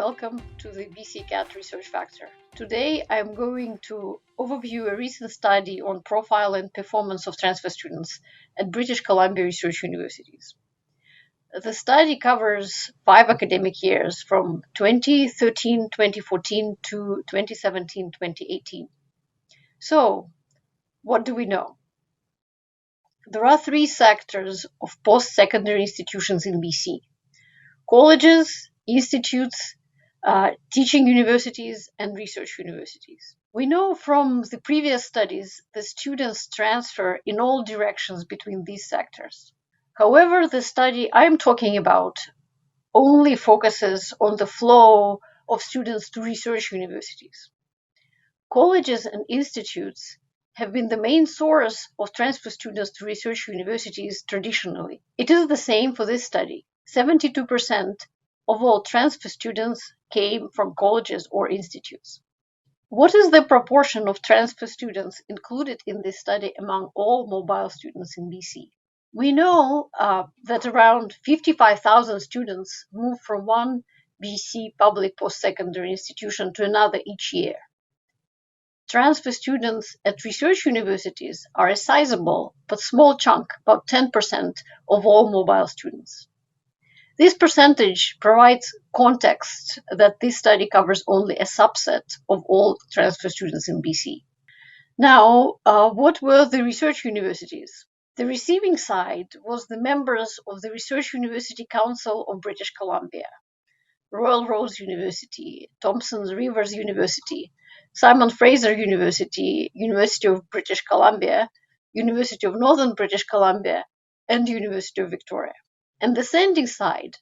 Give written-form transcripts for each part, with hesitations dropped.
welcome to the BC-CAT Research Factor. Today I'm going to overview a recent study on profile and performance of transfer students at British Columbia Research Universities. The study covers 5 academic years from 2013-2014 to 2017-2018. So, what do we know? There are 3 sectors of post-secondary institutions in BC: colleges, institutes, teaching universities, and research universities. We know from the previous studies that students transfer in all directions between these sectors. However, the study I'm talking about only focuses on the flow of students to research universities. Colleges and institutes have been the main source of transfer students to research universities traditionally. It is the same for this study. 72% of all transfer students came from colleges or institutes. What is the proportion of transfer students included in this study among all mobile students in BC? We know that around 55,000 students move from one BC public post-secondary institution to another each year. Transfer students at research universities are a sizable but small chunk, about 10% of all mobile students. This percentage provides context that this study covers only a subset of all transfer students in BC. Now, what were the research universities? The receiving side was the members of the Research University Council of British Columbia, Royal Roads University, Thompson Rivers University, Simon Fraser University, University of British Columbia, University of Northern British Columbia, and University of Victoria. And the sending side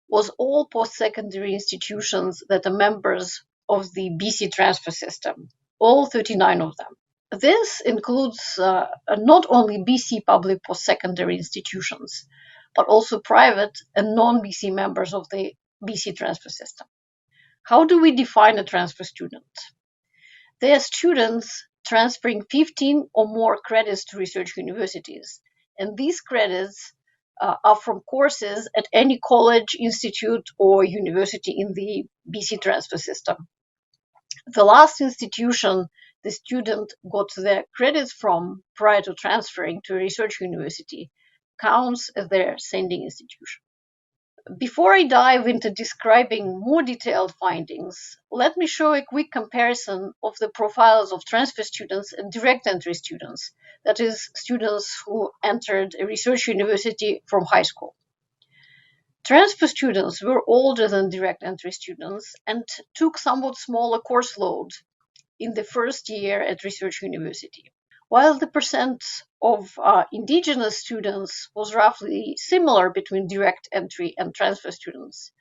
was all post-secondary institutions that are members of the BC transfer system, all 39 of them. This includes not only BC public post-secondary institutions, but also private and non-BC members of the BC transfer system. How do we define a transfer student? They are students transferring 15 or more credits to research universities, and these credits are from courses at any college, institute, or university in the BC transfer system. The last institution the student got their credits from prior to transferring to a research university counts as their sending institution. Before I dive into describing more detailed findings, let me show a quick comparison of the profiles of transfer students and direct entry students, that is, students who entered a research university from high school. Transfer students were older than direct entry students and took somewhat smaller course load in the first year at research university. While the percent of Indigenous students was roughly similar between direct entry and transfer students,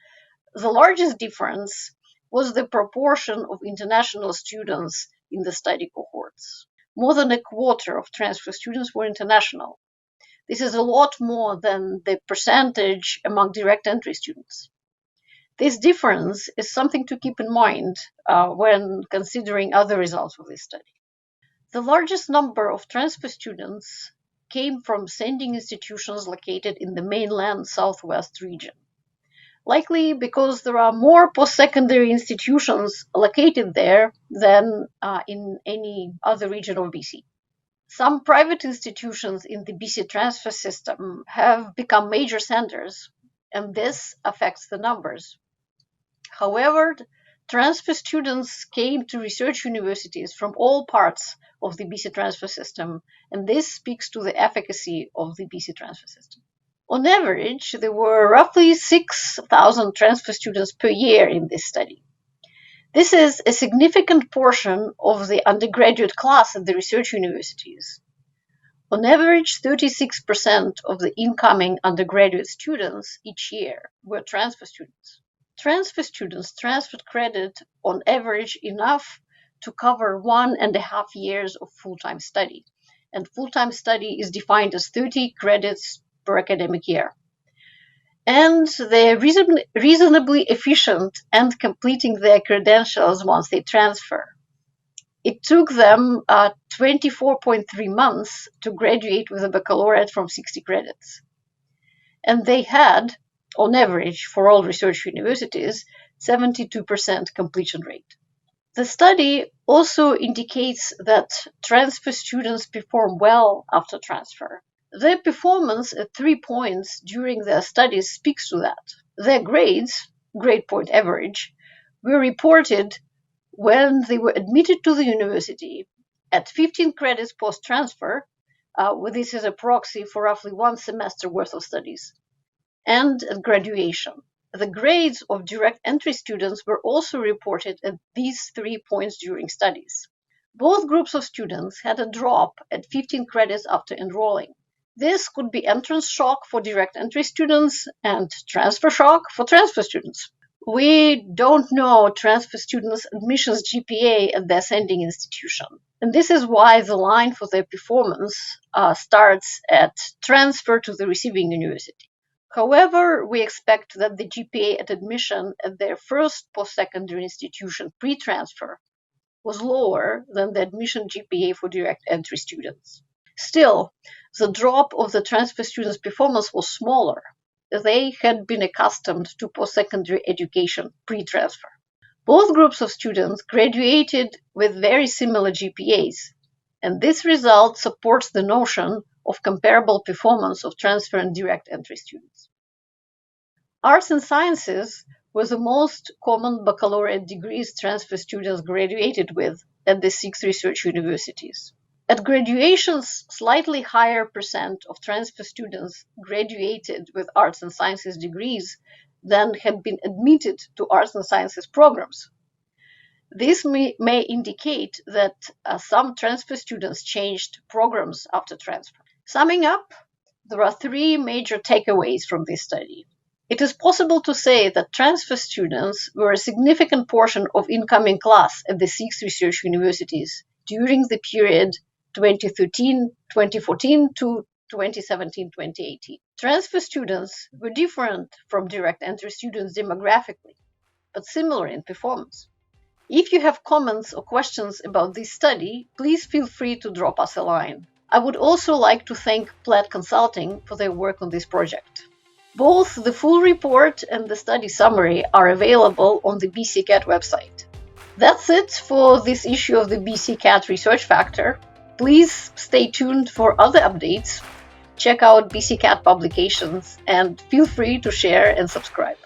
the largest difference was the proportion of international students in the study cohorts. More than a quarter of transfer students were international. This is a lot more than the percentage among direct entry students. This difference is something to keep in mind when considering other results of this study. The largest number of transfer students came from sending institutions located in the mainland Southwest region, likely because there are more post-secondary institutions located there than in any other region of BC. Some private institutions in the BC transfer system have become major centers, and this affects the numbers. However, transfer students came to research universities from all parts of the BC transfer system, and this speaks to the efficacy of the BC transfer system. On average, there were roughly 6,000 transfer students per year in this study. This is a significant portion of the undergraduate class at the research universities. On average, 36% of the incoming undergraduate students each year were transfer students. Transfer students transferred credit on average enough to cover 1.5 years of full-time study. And full-time study is defined as 30 credits per academic year. And they're reasonably efficient and completing their credentials once they transfer. It took them 24.3 months to graduate with a baccalaureate from 60 credits. And they had, on average for all research universities, 72% completion rate. The study also indicates that transfer students perform well after transfer. Their performance at 3 points during their studies speaks to that. Their grades, grade point average, were reported when they were admitted to the university at 15 credits post-transfer, this is a proxy for roughly 1 semester worth of studies, and at graduation. The grades of direct entry students were also reported at these 3 points during studies. Both groups of students had a drop at 15 credits after enrolling. This could be entrance shock for direct entry students and transfer shock for transfer students. We don't know transfer students' admissions GPA at the ascending institution. And this is why the line for their performance starts at transfer to the receiving university. However, we expect that the GPA at admission at their first post-secondary institution pre-transfer was lower than the admission GPA for direct entry students. Still, the drop of the transfer students' performance was smaller. They had been accustomed to post-secondary education pre-transfer. Both groups of students graduated with very similar GPAs, and this result supports the notion of comparable performance of transfer and direct entry students. Arts and sciences were the most common baccalaureate degrees transfer students graduated with at the 6 research universities. At graduations, slightly higher percent of transfer students graduated with arts and sciences degrees than had been admitted to arts and sciences programs. This may indicate that some transfer students changed programs after transfer. Summing up, there are 3 major takeaways from this study. It is possible to say that transfer students were a significant portion of incoming class at the 6 research universities during the period 2013-2014 to 2017-2018. Transfer students were different from direct entry students demographically, but similar in performance. If you have comments or questions about this study, please feel free to drop us a line. I would also like to thank Plaid Consulting for their work on this project. Both the full report and the study summary are available on the BC-CAT website. That's it for this issue of the BC-CAT Research Factor. Please stay tuned for other updates, check out BC-CAT publications, and feel free to share and subscribe.